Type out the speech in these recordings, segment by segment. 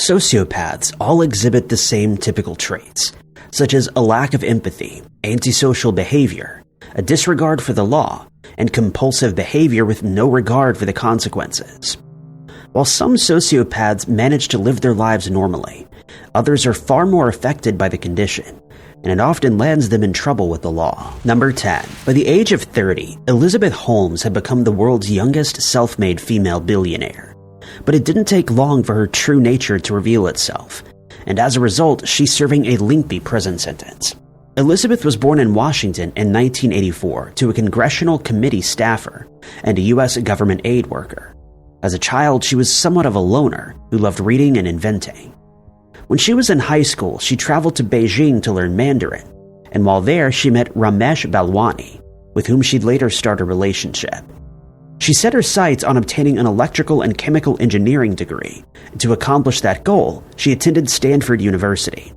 Sociopaths all exhibit the same typical traits, such as a lack of empathy, antisocial behavior, a disregard for the law, and compulsive behavior with no regard for the consequences. While some sociopaths manage to live their lives normally, others are far more affected by the condition, and it often lands them in trouble with the law. Number 10. By the age of 30, Elizabeth Holmes had become the world's youngest self-made female billionaire. But it didn't take long for her true nature to reveal itself, and as a result, she's serving a lengthy prison sentence. Elizabeth was born in Washington in 1984 to a congressional committee staffer and a U.S. government aid worker. As a child, she was somewhat of a loner who loved reading and inventing. When she was in high school, she traveled to Beijing to learn Mandarin, and while there, she met Ramesh Balwani, with whom she'd later start a relationship. She set her sights on obtaining an electrical and chemical engineering degree, and to accomplish that goal, she attended Stanford University.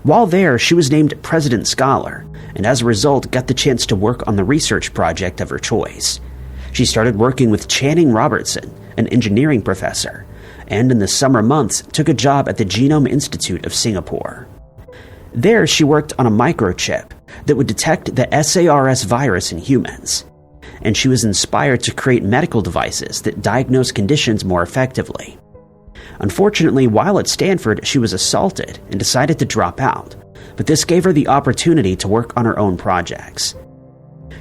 While there, she was named President Scholar, and as a result got the chance to work on the research project of her choice. She started working with Channing Robertson, an engineering professor, and in the summer months took a job at the Genome Institute of Singapore. There, she worked on a microchip that would detect the SARS virus in humans, and she was inspired to create medical devices that diagnose conditions more effectively. Unfortunately, while at Stanford, she was assaulted and decided to drop out, but this gave her the opportunity to work on her own projects.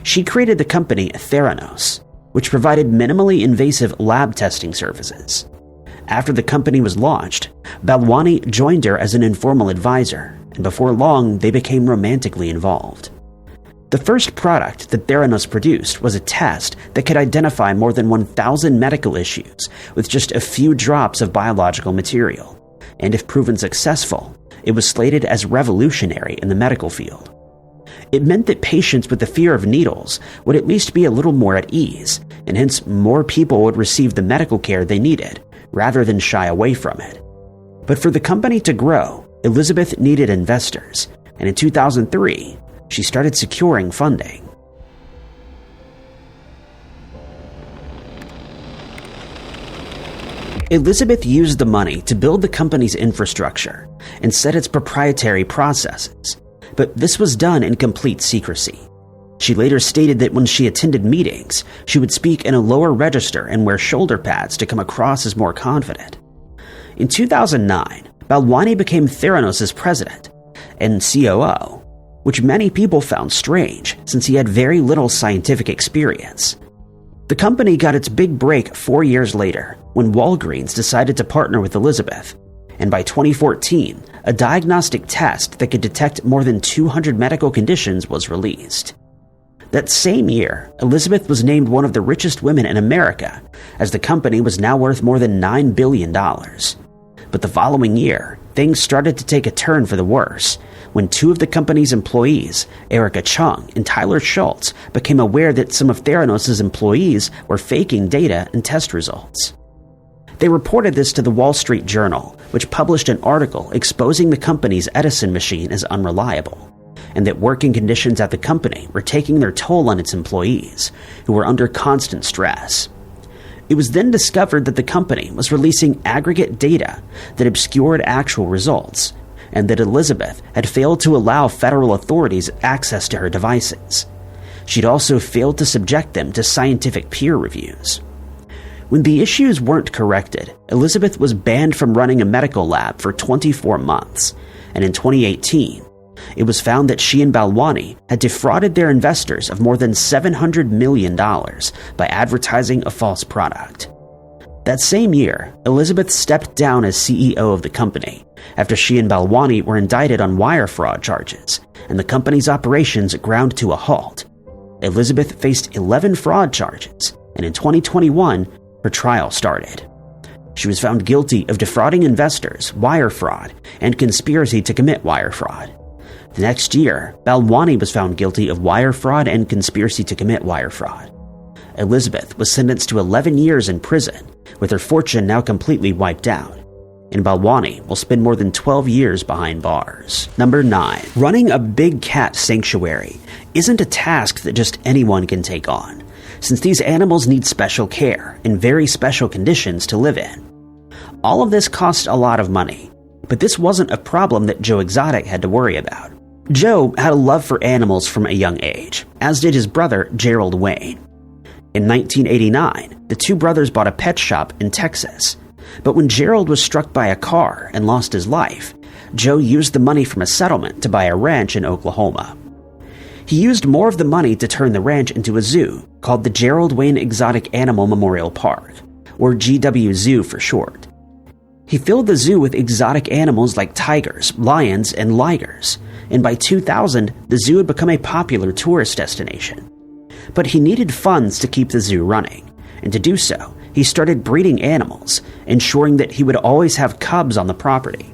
She created the company Theranos, which provided minimally invasive lab testing services. After the company was launched, Balwani joined her as an informal advisor, and before long, they became romantically involved. The first product that Theranos produced was a test that could identify more than 1,000 medical issues with just a few drops of biological material, and if proven successful, it was slated as revolutionary in the medical field. It meant that patients with the fear of needles would at least be a little more at ease, and hence more people would receive the medical care they needed, rather than shy away from it. But for the company to grow, Elizabeth needed investors, and in 2003, she started securing funding. Elizabeth used the money to build the company's infrastructure and set its proprietary processes, but this was done in complete secrecy. She later stated that when she attended meetings, she would speak in a lower register and wear shoulder pads to come across as more confident. In 2009, Balwani became Theranos' president and COO, which many people found strange since he had very little scientific experience. The company got its big break 4 years later when Walgreens decided to partner with Elizabeth, and by 2014, a diagnostic test that could detect more than 200 medical conditions was released. That same year, Elizabeth was named one of the richest women in America, as the company was now worth more than $9 billion. But the following year, things started to take a turn for the worse, when two of the company's employees, Erica Chung and Tyler Schultz, became aware that some of Theranos' employees were faking data and test results. They reported this to the Wall Street Journal, which published an article exposing the company's Edison machine as unreliable, and that working conditions at the company were taking their toll on its employees, who were under constant stress. It was then discovered that the company was releasing aggregate data that obscured actual results, and that Elizabeth had failed to allow federal authorities access to her devices. She'd also failed to subject them to scientific peer reviews. When the issues weren't corrected, Elizabeth was banned from running a medical lab for 24 months, and in 2018, it was found that she and Balwani had defrauded their investors of more than $700 million by advertising a false product. That same year, Elizabeth stepped down as CEO of the company after she and Balwani were indicted on wire fraud charges, and the company's operations ground to a halt. Elizabeth faced 11 fraud charges, and in 2021, her trial started. She was found guilty of defrauding investors, wire fraud, and conspiracy to commit wire fraud. The next year, Balwani was found guilty of wire fraud and conspiracy to commit wire fraud. Elizabeth was sentenced to 11 years in prison, with her fortune now completely wiped out, and Balwani will spend more than 12 years behind bars. Number 9. Running a big cat sanctuary isn't a task that just anyone can take on, since these animals need special care and very special conditions to live in. All of this cost a lot of money, but this wasn't a problem that Joe Exotic had to worry about. Joe had a love for animals from a young age, as did his brother Gerald Wayne. In 1989, the two brothers bought a pet shop in Texas, but when Gerald was struck by a car and lost his life, Joe used the money from a settlement to buy a ranch in Oklahoma. He used more of the money to turn the ranch into a zoo called the Gerald Wayne Exotic Animal Memorial Park, or GW Zoo for short. He filled the zoo with exotic animals like tigers, lions, and ligers, and by 2000, the zoo had become a popular tourist destination. But he needed funds to keep the zoo running, and to do so, he started breeding animals, ensuring that he would always have cubs on the property.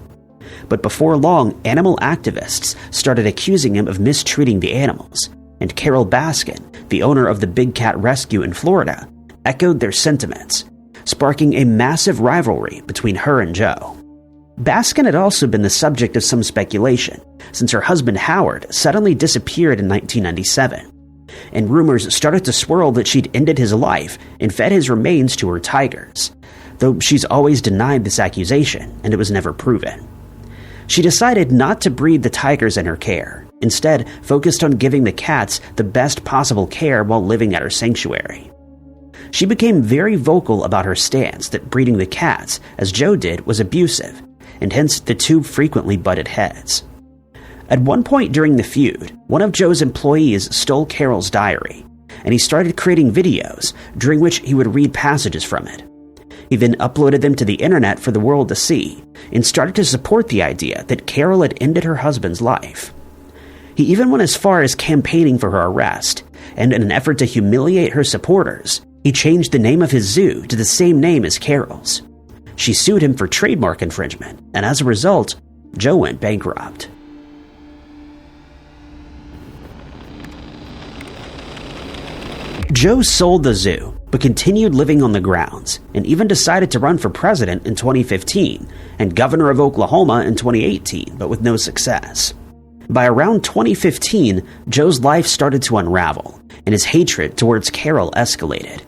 But before long, animal activists started accusing him of mistreating the animals, and Carol Baskin, the owner of the Big Cat Rescue in Florida, echoed their sentiments, sparking a massive rivalry between her and Joe. Baskin had also been the subject of some speculation, since her husband Howard suddenly disappeared in 1997, and rumors started to swirl that she'd ended his life and fed his remains to her tigers, though she's always denied this accusation, and it was never proven. She decided not to breed the tigers in her care, instead focused on giving the cats the best possible care while living at her sanctuary. She became very vocal about her stance that breeding the cats, as Joe did, was abusive, and hence the two frequently butted heads. At one point during the feud, one of Joe's employees stole Carol's diary, and he started creating videos during which he would read passages from it. He then uploaded them to the internet for the world to see, and started to support the idea that Carol had ended her husband's life. He even went as far as campaigning for her arrest, and in an effort to humiliate her supporters, he changed the name of his zoo to the same name as Carol's. She sued him for trademark infringement, and as a result, Joe went bankrupt. Joe sold the zoo, but continued living on the grounds, and even decided to run for president in 2015 and governor of Oklahoma in 2018, but with no success. By around 2015, Joe's life started to unravel, and his hatred towards Carol escalated.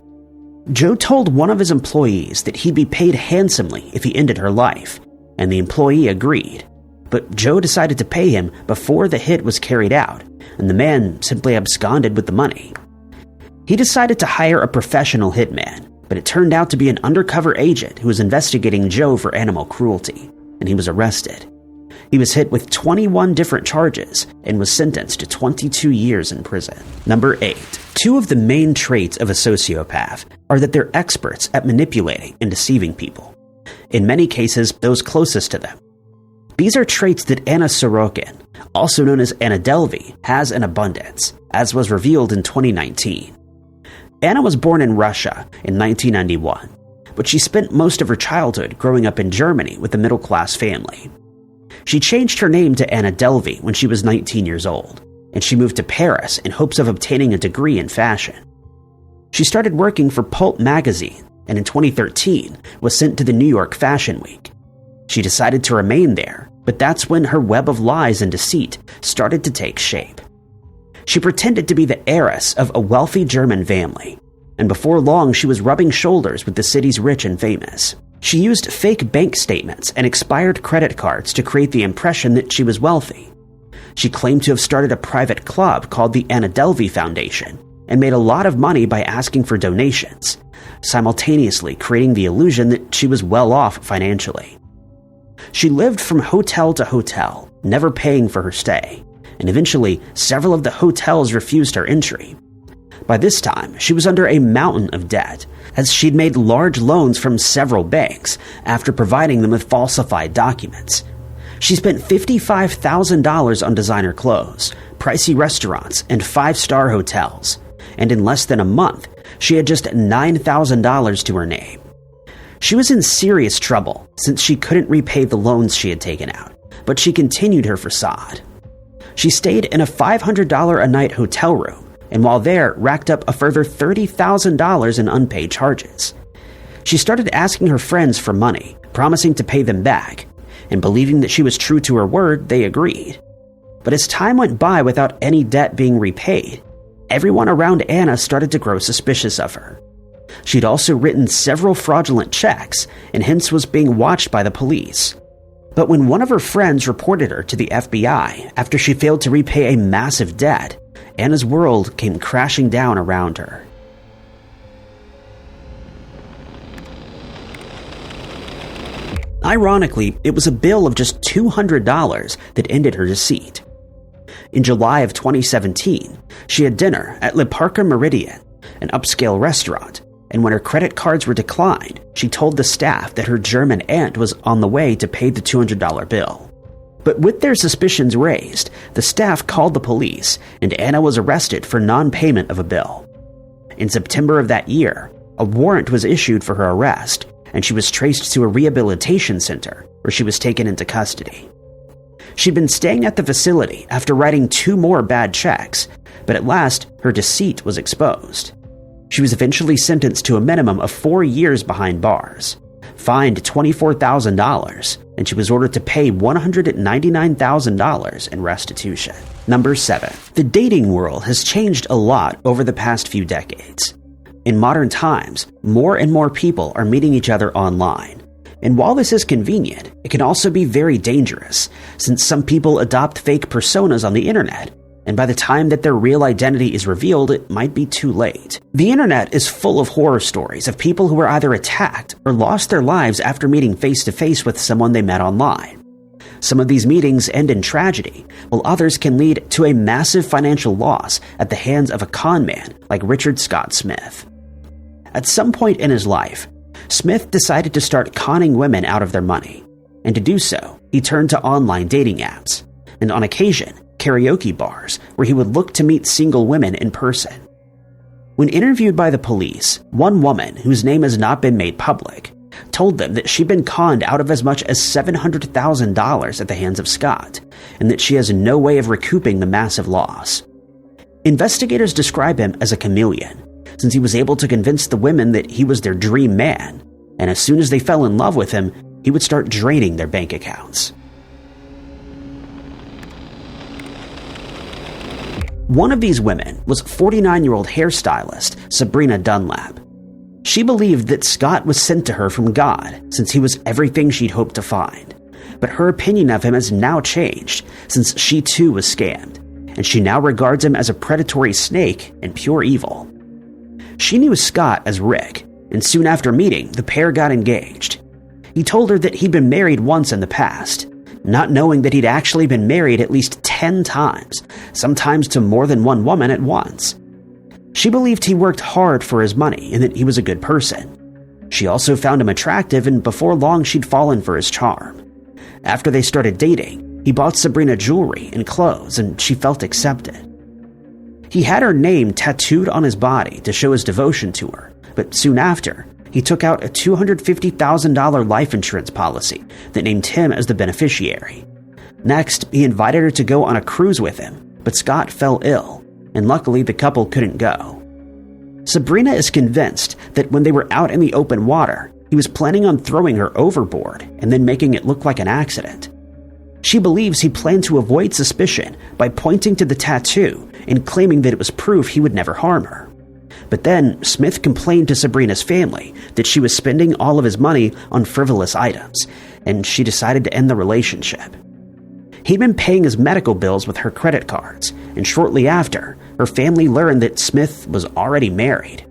Joe told one of his employees that he'd be paid handsomely if he ended her life, and the employee agreed. But Joe decided to pay him before the hit was carried out, and the man simply absconded with the money. He decided to hire a professional hitman, but it turned out to be an undercover agent who was investigating Joe for animal cruelty, and he was arrested. He was hit with 21 different charges and was sentenced to 22 years in prison. Number 8. Two of the main traits of a sociopath are that they're experts at manipulating and deceiving people. In many cases, those closest to them. These are traits that Anna Sorokin, also known as Anna Delvey, has in abundance, as was revealed in 2019. Anna was born in Russia in 1991, but she spent most of her childhood growing up in Germany with a middle-class family. She changed her name to Anna Delvey when she was 19 years old, and she moved to Paris in hopes of obtaining a degree in fashion. She started working for Pulp magazine, and in 2013 was sent to the New York Fashion Week. She decided to remain there, but that's when her web of lies and deceit started to take shape. She pretended to be the heiress of a wealthy German family, and before long she was rubbing shoulders with the city's rich and famous. She used fake bank statements and expired credit cards to create the impression that she was wealthy. She claimed to have started a private club called the Anna Delvey Foundation and made a lot of money by asking for donations, simultaneously creating the illusion that she was well off financially. She lived from hotel to hotel, never paying for her stay, and eventually several of the hotels refused her entry. By this time, she was under a mountain of debt, as she'd made large loans from several banks after providing them with falsified documents. She spent $55,000 on designer clothes, pricey restaurants, and 5-star hotels, and in less than a month, she had just $9,000 to her name. She was in serious trouble since she couldn't repay the loans she had taken out, but she continued her facade. She stayed in a $500 a night hotel room, and while there, racked up a further $30,000 in unpaid charges. She started asking her friends for money, promising to pay them back, and believing that she was true to her word, they agreed. But as time went by without any debt being repaid, everyone around Anna started to grow suspicious of her. She'd also written several fraudulent checks and hence was being watched by the police. But when one of her friends reported her to the FBI after she failed to repay a massive debt, Anna's world came crashing down around her. Ironically, it was a bill of just $200 that ended her deceit. In July of 2017, she had dinner at Le Parker Meridien, an upscale restaurant, and when her credit cards were declined, she told the staff that her German aunt was on the way to pay the $200 bill. But with their suspicions raised, the staff called the police, and Anna was arrested for non-payment of a bill. In September of that year, a warrant was issued for her arrest, and she was traced to a rehabilitation center where she was taken into custody. She'd been staying at the facility after writing 2 more bad checks, but at last her deceit was exposed. She was eventually sentenced to a minimum of 4 years behind bars, fined $24,000, and she was ordered to pay $199,000 in restitution. Number 7. The dating world has changed a lot over the past few decades. In modern times, more and more people are meeting each other online. And while this is convenient, it can also be very dangerous, since some people adopt fake personas on the internet, and by the time that their real identity is revealed, it might be too late. The internet is full of horror stories of people who were either attacked or lost their lives after meeting face-to-face with someone they met online. Some of these meetings end in tragedy, while others can lead to a massive financial loss at the hands of a con man like Richard Scott Smith. At some point in his life, Smith decided to start conning women out of their money, and to do so, he turned to online dating apps, and on occasion, karaoke bars where he would look to meet single women in person. When interviewed by the police, one woman, whose name has not been made public, told them that she'd been conned out of as much as $700,000 at the hands of Scott, and that she has no way of recouping the massive loss. Investigators describe him as a chameleon, since he was able to convince the women that he was their dream man, and as soon as they fell in love with him, he would start draining their bank accounts. One of these women was 49-year-old hairstylist Sabrina Dunlap. She believed that Scott was sent to her from God, since he was everything she'd hoped to find. But her opinion of him has now changed, since she too was scammed, and she now regards him as a predatory snake and pure evil. She knew Scott as Rick, and soon after meeting, the pair got engaged. He told her that he'd been married once in the past, not knowing that he'd actually been married at least 10 times, sometimes to more than one woman at once. She believed he worked hard for his money and that he was a good person. She also found him attractive, and before long she'd fallen for his charm. After they started dating, he bought Sabrina jewelry and clothes, and she felt accepted. He had her name tattooed on his body to show his devotion to her, but soon after, he took out a $250,000 life insurance policy that named him as the beneficiary. Next, he invited her to go on a cruise with him, but Scott fell ill, and luckily the couple couldn't go. Sabrina is convinced that when they were out in the open water, he was planning on throwing her overboard and then making it look like an accident. She believes he planned to avoid suspicion by pointing to the tattoo and claiming that it was proof he would never harm her. But then, Smith complained to Sabrina's family that she was spending all of his money on frivolous items, and she decided to end the relationship. He'd been paying his medical bills with her credit cards, and shortly after, her family learned that Smith was already married.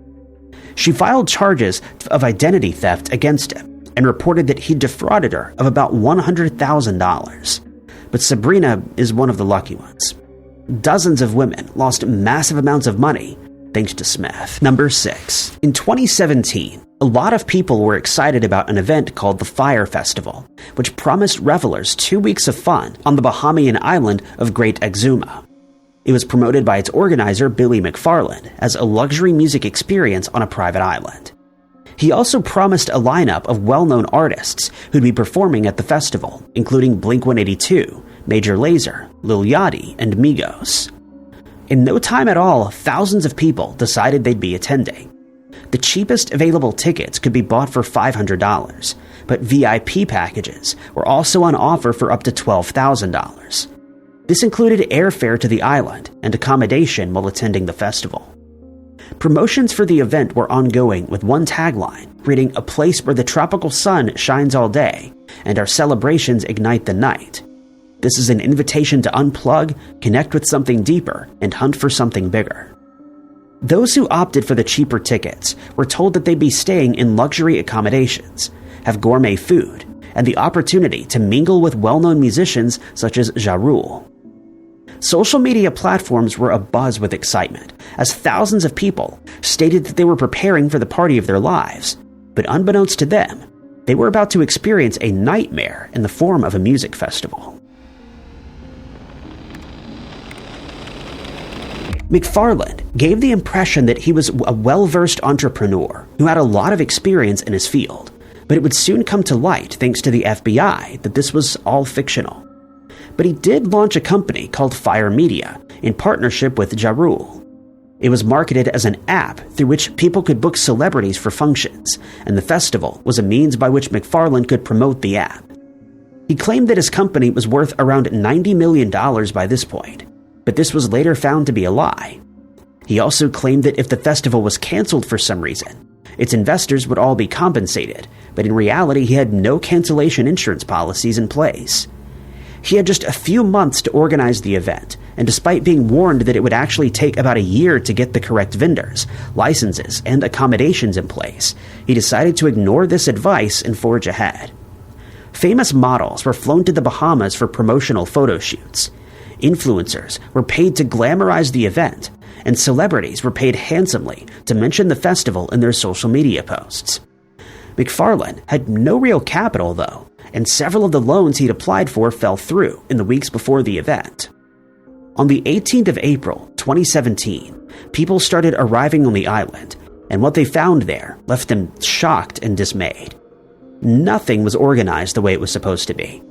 She filed charges of identity theft against him and reported that he'd defrauded her of about $100,000. But Sabrina is one of the lucky ones. Dozens of women lost massive amounts of money thanks to Smith. Number 6. In 2017, a lot of people were excited about an event called the Fyre Festival, which promised revelers 2 weeks of fun on the Bahamian island of Great Exuma. It was promoted by its organizer, Billy McFarland, as a luxury music experience on a private island. He also promised a lineup of well-known artists who'd be performing at the festival, including Blink-182, Major Lazer, Lil Yachty, and Migos. In no time at all, thousands of people decided they'd be attending. The cheapest available tickets could be bought for $500, but VIP packages were also on offer for up to $12,000. This included airfare to the island and accommodation while attending the festival. Promotions for the event were ongoing with one tagline reading, "A place where the tropical sun shines all day, and our celebrations ignite the night. This is an invitation to unplug, connect with something deeper, and hunt for something bigger." Those who opted for the cheaper tickets were told that they'd be staying in luxury accommodations, have gourmet food, and the opportunity to mingle with well-known musicians such as Ja Rule. Social media platforms were abuzz with excitement, as thousands of people stated that they were preparing for the party of their lives, but unbeknownst to them, they were about to experience a nightmare in the form of a music festival. McFarland gave the impression that he was a well-versed entrepreneur who had a lot of experience in his field, but it would soon come to light, thanks to the FBI, that this was all fictional. But he did launch a company called Fyre Media in partnership with Ja Rule. It was marketed as an app through which people could book celebrities for functions, and the festival was a means by which McFarland could promote the app. He claimed that his company was worth around $90 million by this point, but this was later found to be a lie. He also claimed that if the festival was canceled for some reason, its investors would all be compensated, but in reality he had no cancellation insurance policies in place. He had just a few months to organize the event, and despite being warned that it would actually take about a year to get the correct vendors, licenses, and accommodations in place, he decided to ignore this advice and forge ahead. Famous models were flown to the Bahamas for promotional photo shoots. Influencers were paid to glamorize the event, and celebrities were paid handsomely to mention the festival in their social media posts. McFarland had no real capital, though, and several of the loans he'd applied for fell through in the weeks before the event. On the 18th of April, 2017, people started arriving on the island, and what they found there left them shocked and dismayed. Nothing was organized the way it was supposed to be.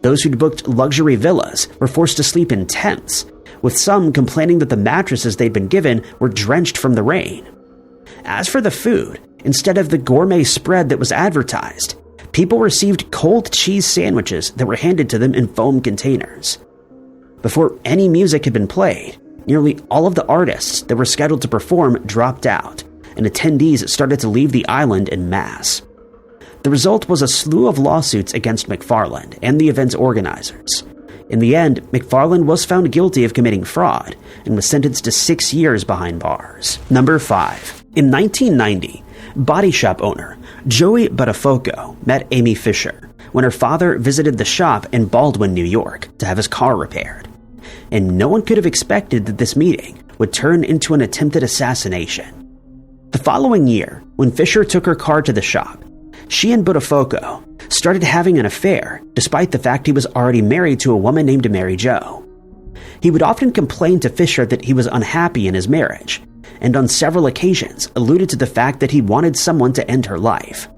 Those who'd booked luxury villas were forced to sleep in tents, with some complaining that the mattresses they'd been given were drenched from the rain. As for the food, instead of the gourmet spread that was advertised, people received cold cheese sandwiches that were handed to them in foam containers. Before any music had been played, nearly all of the artists that were scheduled to perform dropped out, and attendees started to leave the island en masse. The result was a slew of lawsuits against McFarland and the event's organizers. In the end, McFarland was found guilty of committing fraud and was sentenced to 6 years behind bars. Number 5. In 1990, body shop owner Joey Buttafuoco met Amy Fisher when her father visited the shop in Baldwin, New York, to have his car repaired. And no one could have expected that this meeting would turn into an attempted assassination. The following year, when Fisher took her car to the shop, she and Buttafuoco started having an affair, despite the fact he was already married to a woman named Mary Jo. He would often complain to Fisher that he was unhappy in his marriage, and on several occasions alluded to the fact that he wanted someone to end her life.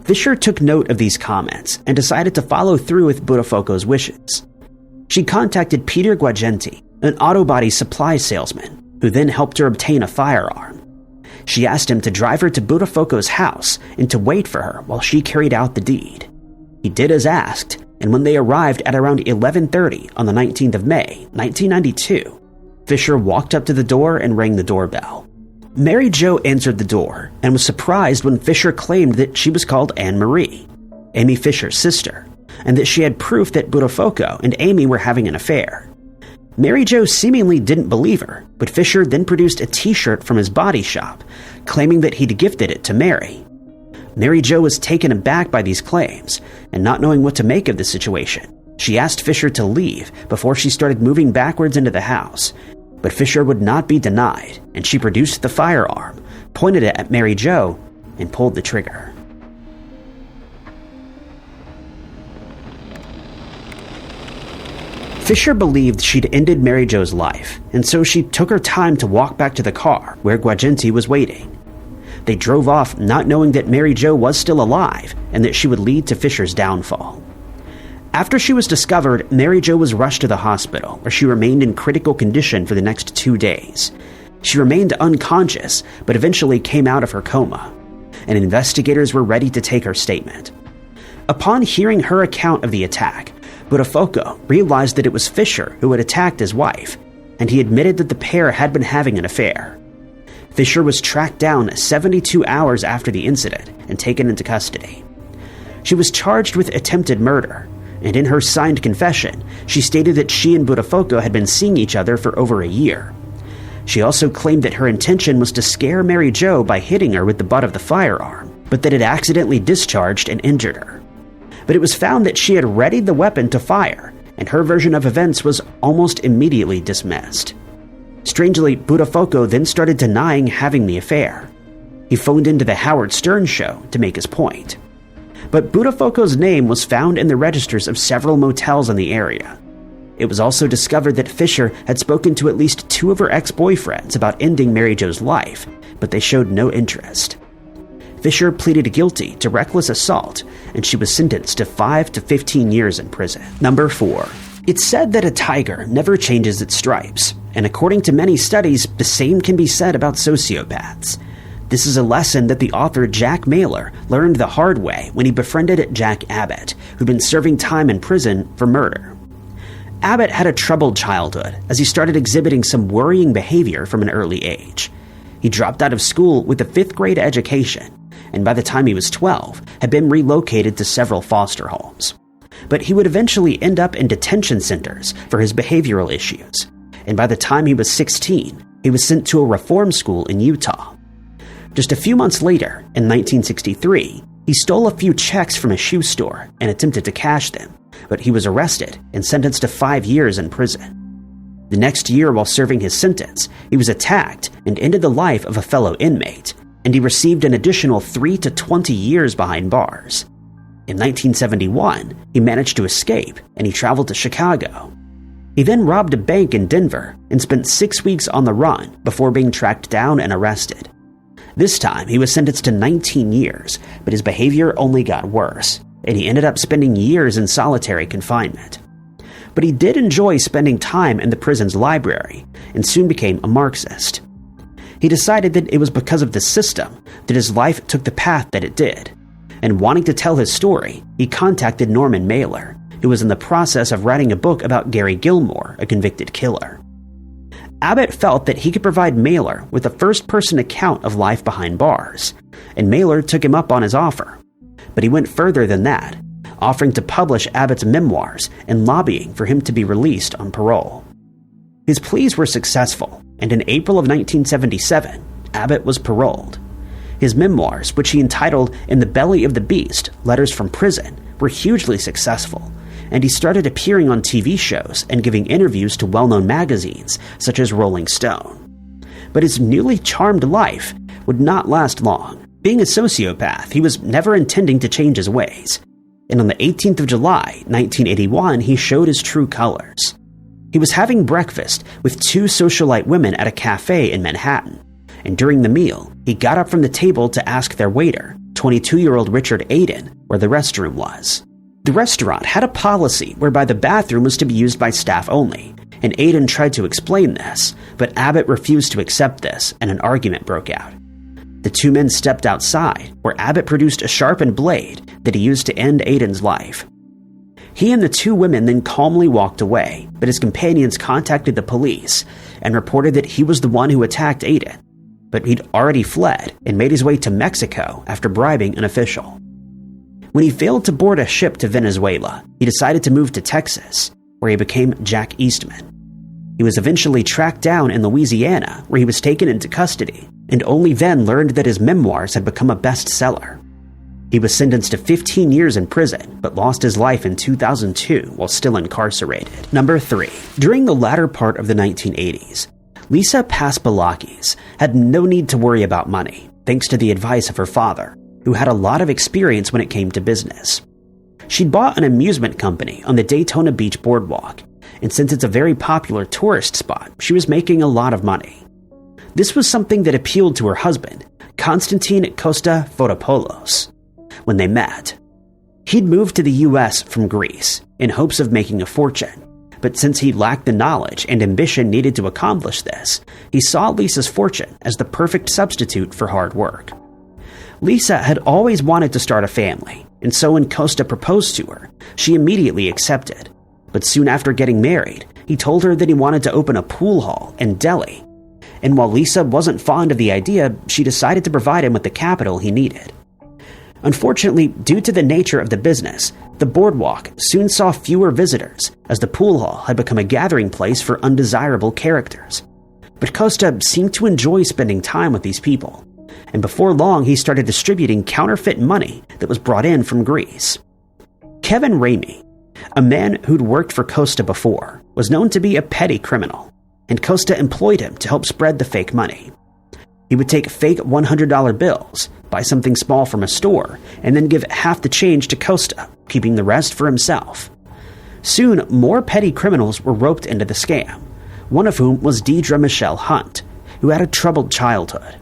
Fisher took note of these comments and decided to follow through with Buttafuoco's wishes. She contacted Peter Guagenti, an auto body supply salesman, who then helped her obtain a firearm. She asked him to drive her to Buttafuoco's house and to wait for her while she carried out the deed. He did as asked, and when they arrived at around 11:30 on the 19th of May, 1992, Fisher walked up to the door and rang the doorbell. Mary Jo answered the door and was surprised when Fisher claimed that she was called Anne Marie, Amy Fisher's sister, and that she had proof that Buttafuoco and Amy were having an affair. Mary Jo seemingly didn't believe her, but Fisher then produced a t-shirt from his body shop, claiming that he'd gifted it to Mary. Mary Jo was taken aback by these claims, and not knowing what to make of the situation, she asked Fisher to leave before she started moving backwards into the house. But Fisher would not be denied, and she produced the firearm, pointed it at Mary Jo, and pulled the trigger. Fisher believed she'd ended Mary Jo's life, and so she took her time to walk back to the car where Guagenti was waiting. They drove off not knowing that Mary Jo was still alive and that she would lead to Fisher's downfall. After she was discovered, Mary Jo was rushed to the hospital, where she remained in critical condition for the next 2 days. She remained unconscious, but eventually came out of her coma, and investigators were ready to take her statement. Upon hearing her account of the attack, Buttafuoco realized that it was Fisher who had attacked his wife, and he admitted that the pair had been having an affair. Fisher was tracked down 72 hours after the incident and taken into custody. She was charged with attempted murder, and in her signed confession, she stated that she and Buttafuoco had been seeing each other for over a year. She also claimed that her intention was to scare Mary Jo by hitting her with the butt of the firearm, but that it accidentally discharged and injured her. But it was found that she had readied the weapon to fire, and her version of events was almost immediately dismissed. Strangely, Buttafuoco then started denying having the affair. He phoned into the Howard Stern show to make his point. But Buttafuoco's name was found in the registers of several motels in the area. It was also discovered that Fisher had spoken to at least 2 of her ex-boyfriends about ending Mary Jo's life, but they showed no interest. Fisher pleaded guilty to reckless assault, and she was sentenced to 5 to 15 years in prison. Number 4. It's said that a tiger never changes its stripes, and according to many studies, the same can be said about sociopaths. This is a lesson that the author Jack Mailer learned the hard way when he befriended Jack Abbott, who'd been serving time in prison for murder. Abbott had a troubled childhood as he started exhibiting some worrying behavior from an early age. He dropped out of school with a 5th grade education, and by the time he was 12, had been relocated to several foster homes. But he would eventually end up in detention centers for his behavioral issues, and by the time he was 16, he was sent to a reform school in Utah. Just a few months later, in 1963, he stole a few checks from a shoe store and attempted to cash them, but he was arrested and sentenced to 5 years in prison. The next year, while serving his sentence, he was attacked and ended the life of a fellow inmate, and he received an additional 3 to 20 years behind bars. In 1971, he managed to escape, and he traveled to Chicago. He then robbed a bank in Denver and spent 6 weeks on the run before being tracked down and arrested. This time, he was sentenced to 19 years, but his behavior only got worse, and he ended up spending years in solitary confinement. But he did enjoy spending time in the prison's library, and soon became a Marxist. He decided that it was because of the system that his life took the path that it did, and wanting to tell his story, he contacted Norman Mailer, who was in the process of writing a book about Gary Gilmore, a convicted killer. Abbott felt that he could provide Mailer with a first-person account of life behind bars, and Mailer took him up on his offer. But he went further than that, offering to publish Abbott's memoirs and lobbying for him to be released on parole. His pleas were successful, and in April of 1977, Abbott was paroled. His memoirs, which he entitled In the Belly of the Beast, Letters from Prison, were hugely successful, and he started appearing on TV shows and giving interviews to well-known magazines such as Rolling Stone. But his newly charmed life would not last long. Being a sociopath, he was never intending to change his ways, and on the 18th of July, 1981, he showed his true colors. He was having breakfast with 2 socialite women at a cafe in Manhattan, and during the meal, he got up from the table to ask their waiter, 22-year-old Richard Aiden, where the restroom was. The restaurant had a policy whereby the bathroom was to be used by staff only, and Aiden tried to explain this, but Abbott refused to accept this, and an argument broke out. The 2 men stepped outside, where Abbott produced a sharpened blade that he used to end Aiden's life. He and the 2 women then calmly walked away, but his companions contacted the police and reported that he was the one who attacked Aiden, but he'd already fled and made his way to Mexico after bribing an official. When he failed to board a ship to Venezuela, he decided to move to Texas, where he became Jack Eastman. He was eventually tracked down in Louisiana, where he was taken into custody, and only then learned that his memoirs had become a bestseller. He was sentenced to 15 years in prison, but lost his life in 2002 while still incarcerated. Number 3. During the latter part of the 1980s, Lisa Paspalakis had no need to worry about money, thanks to the advice of her father, who had a lot of experience when it came to business. She'd bought an amusement company on the Daytona Beach boardwalk, and since it's a very popular tourist spot, she was making a lot of money. This was something that appealed to her husband, Konstantin Costa Fotopoulos, when they met. He'd moved to the U.S. from Greece in hopes of making a fortune, but since he lacked the knowledge and ambition needed to accomplish this, he saw Lisa's fortune as the perfect substitute for hard work. Lisa had always wanted to start a family, and so when Costa proposed to her, she immediately accepted. But soon after getting married, he told her that he wanted to open a pool hall in Delhi, and while Lisa wasn't fond of the idea, she decided to provide him with the capital he needed. Unfortunately, due to the nature of the business, the boardwalk soon saw fewer visitors, as the pool hall had become a gathering place for undesirable characters. But Costa seemed to enjoy spending time with these people, and before long he started distributing counterfeit money that was brought in from Greece. Kevin Ramey, a man who'd worked for Costa before, was known to be a petty criminal, and Costa employed him to help spread the fake money. He would take fake $100 bills, buy something small from a store, and then give half the change to Costa, keeping the rest for himself. Soon, more petty criminals were roped into the scam, one of whom was Dedra Michelle Hunt, who had a troubled childhood.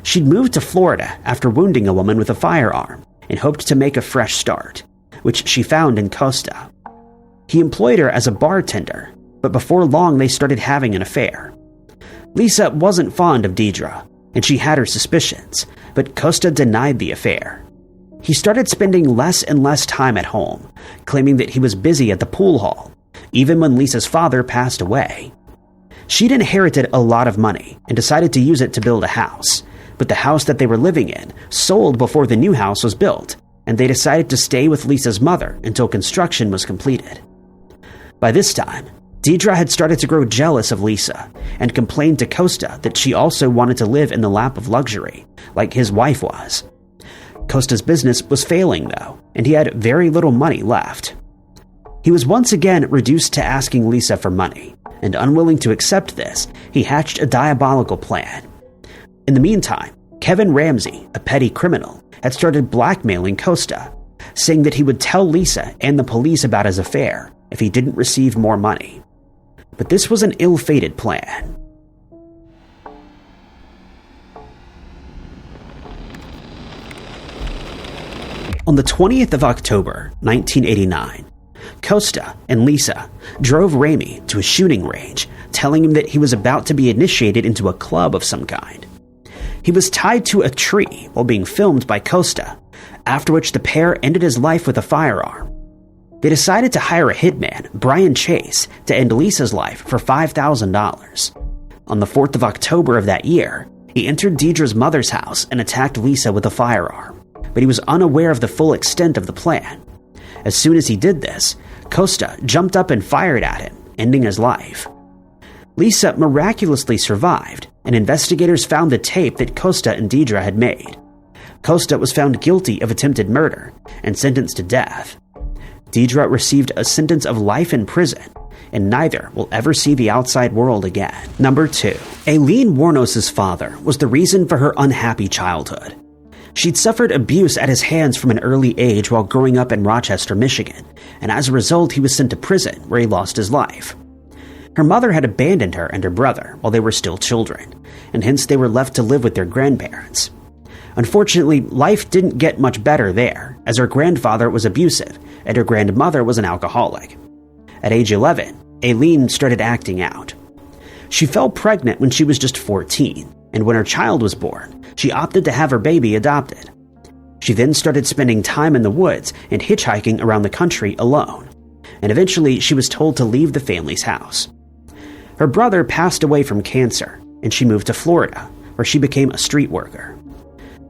She'd moved to Florida after wounding a woman with a firearm and hoped to make a fresh start, which she found in Costa. He employed her as a bartender, but before long they started having an affair. Lisa wasn't fond of Dedra, and she had her suspicions, but Costa denied the affair. He started spending less and less time at home, claiming that he was busy at the pool hall, even when Lisa's father passed away. She'd inherited a lot of money and decided to use it to build a house, but the house that they were living in sold before the new house was built, and they decided to stay with Lisa's mother until construction was completed. By this time, Dedra had started to grow jealous of Lisa and complained to Costa that she also wanted to live in the lap of luxury, like his wife was. Costa's business was failing, though, and he had very little money left. He was once again reduced to asking Lisa for money, and unwilling to accept this, he hatched a diabolical plan. In the meantime, Kevin Ramsey, a petty criminal, had started blackmailing Costa, saying that he would tell Lisa and the police about his affair if he didn't receive more money. But this was an ill-fated plan. On the 20th of October, 1989, Costa and Lisa drove Ramey to a shooting range, telling him that he was about to be initiated into a club of some kind. He was tied to a tree while being filmed by Costa, after which the pair ended his life with a firearm. They decided to hire a hitman, Brian Chase, to end Lisa's life for $5,000. On the 4th of October of that year, he entered Dedra's mother's house and attacked Lisa with a firearm, but he was unaware of the full extent of the plan. As soon as he did this, Costa jumped up and fired at him, ending his life. Lisa miraculously survived, and investigators found the tape that Costa and Dedra had made. Costa was found guilty of attempted murder and sentenced to death. Dedra received a sentence of life in prison, and neither will ever see the outside world again. Number 2. Aileen Wuornos' father was the reason for her unhappy childhood. She'd suffered abuse at his hands from an early age while growing up in Rochester, Michigan, and as a result he was sent to prison where he lost his life. Her mother had abandoned her and her brother while they were still children, and hence they were left to live with their grandparents. Unfortunately, life didn't get much better there, as her grandfather was abusive and her grandmother was an alcoholic. At age 11, Aileen started acting out. She fell pregnant when she was just 14, and when her child was born, she opted to have her baby adopted. She then started spending time in the woods and hitchhiking around the country alone, and eventually she was told to leave the family's house. Her brother passed away from cancer, and she moved to Florida, where she became a street worker.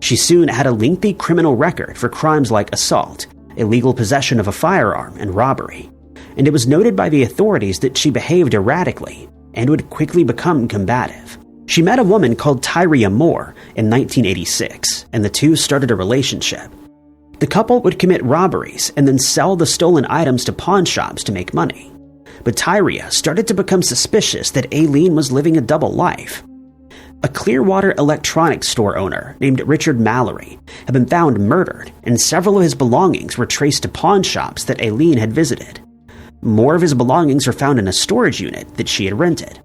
She soon had a lengthy criminal record for crimes like assault, illegal possession of a firearm, and robbery, and it was noted by the authorities that she behaved erratically and would quickly become combative. She met a woman called Tyria Moore in 1986, and the two started a relationship. The couple would commit robberies and then sell the stolen items to pawn shops to make money. But Tyria started to become suspicious that Aileen was living a double life. A Clearwater electronics store owner named Richard Mallory had been found murdered, and several of his belongings were traced to pawn shops that Aileen had visited. More of his belongings were found in a storage unit that she had rented.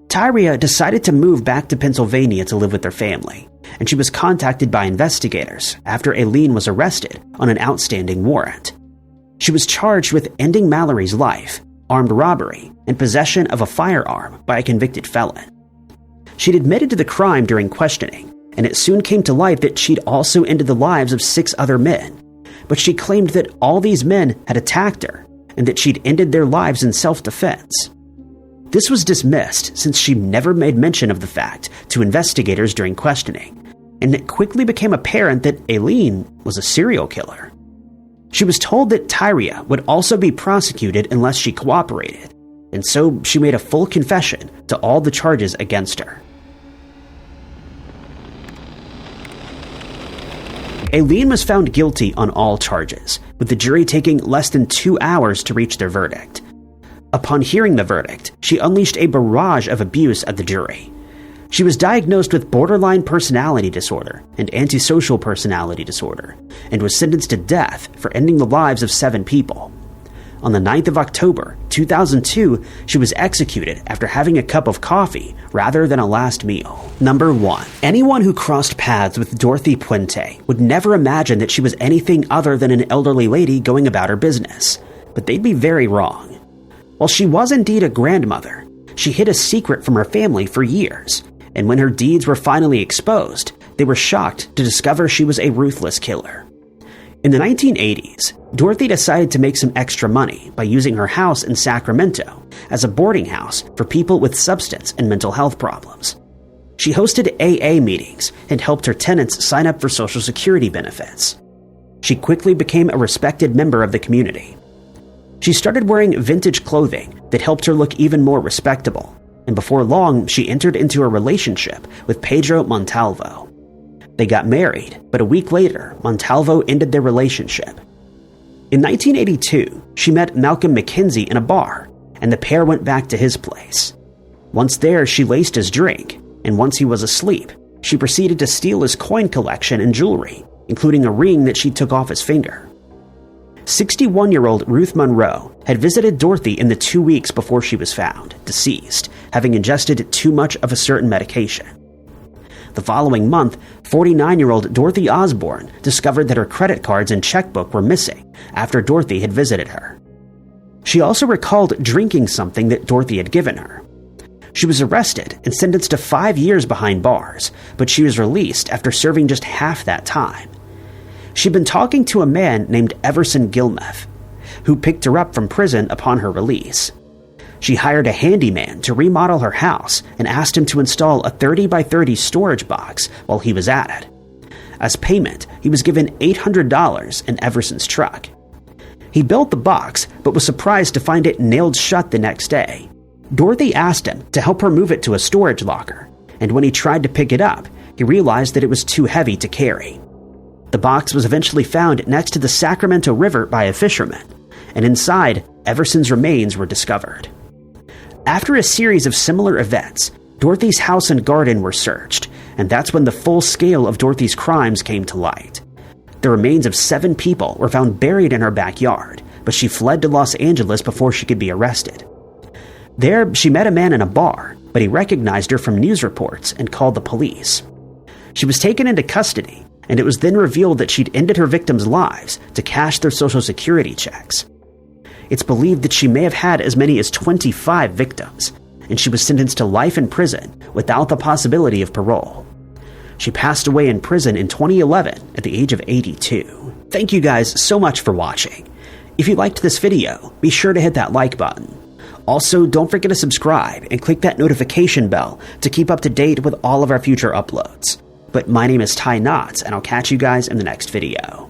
Tyria decided to move back to Pennsylvania to live with their family, and she was contacted by investigators after Aileen was arrested on an outstanding warrant. She was charged with ending Mallory's life, armed robbery, and possession of a firearm by a convicted felon. She'd admitted to the crime during questioning, and it soon came to light that she'd also ended the lives of 6 other men, but she claimed that all these men had attacked her and that she'd ended their lives in self-defense. This was dismissed since she never made mention of the fact to investigators during questioning, and it quickly became apparent that Aileen was a serial killer. She was told that Tyria would also be prosecuted unless she cooperated, and so she made a full confession to all the charges against her. Aileen was found guilty on all charges, with the jury taking less than 2 hours to reach their verdict. Upon hearing the verdict, she unleashed a barrage of abuse at the jury. She was diagnosed with borderline personality disorder and antisocial personality disorder, and was sentenced to death for ending the lives of 7 people. On the 9th of October, 2002, she was executed after having a cup of coffee rather than a last meal. Number 1. Anyone who crossed paths with Dorothea Puente would never imagine that she was anything other than an elderly lady going about her business, but they'd be very wrong. While she was indeed a grandmother, she hid a secret from her family for years, and when her deeds were finally exposed, they were shocked to discover she was a ruthless killer. In the 1980s, Dorothy decided to make some extra money by using her house in Sacramento as a boarding house for people with substance and mental health problems. She hosted AA meetings and helped her tenants sign up for Social Security benefits. She quickly became a respected member of the community. She started wearing vintage clothing that helped her look even more respectable, and before long, she entered into a relationship with Pedro Montalvo. They got married, but a week later, Montalvo ended their relationship. In 1982, she met Malcolm McKenzie in a bar, and the pair went back to his place. Once there, she laced his drink, and once he was asleep, she proceeded to steal his coin collection and jewelry, including a ring that she took off his finger. 61-year-old Ruth Monroe had visited Dorothy in the 2 weeks before she was found, deceased, having ingested too much of a certain medication. The following month, 49-year-old Dorothy Osborne discovered that her credit cards and checkbook were missing after Dorothy had visited her. She also recalled drinking something that Dorothy had given her. She was arrested and sentenced to 5 years behind bars, but she was released after serving just half that time. She'd been talking to a man named Everson Gilmeth, who picked her up from prison upon her release. She hired a handyman to remodel her house and asked him to install a 30 by 30 storage box while he was at it. As payment, he was given $800 in Everson's truck. He built the box, but was surprised to find it nailed shut the next day. Dorothy asked him to help her move it to a storage locker, and when he tried to pick it up, he realized that it was too heavy to carry. The box was eventually found next to the Sacramento River by a fisherman, and inside, Everson's remains were discovered. After a series of similar events, Dorothy's house and garden were searched, and that's when the full scale of Dorothy's crimes came to light. The remains of 7 people were found buried in her backyard, but she fled to Los Angeles before she could be arrested. There, she met a man in a bar, but he recognized her from news reports and called the police. She was taken into custody, and it was then revealed that she'd ended her victims' lives to cash their Social Security checks. It's believed that she may have had as many as 25 victims, and she was sentenced to life in prison without the possibility of parole. She passed away in prison in 2011 at the age of 82. Thank you guys so much for watching. If you liked this video, be sure to hit that like button. Also, don't forget to subscribe and click that notification bell to keep up to date with all of our future uploads. But my name is Ty Knotts, and I'll catch you guys in the next video.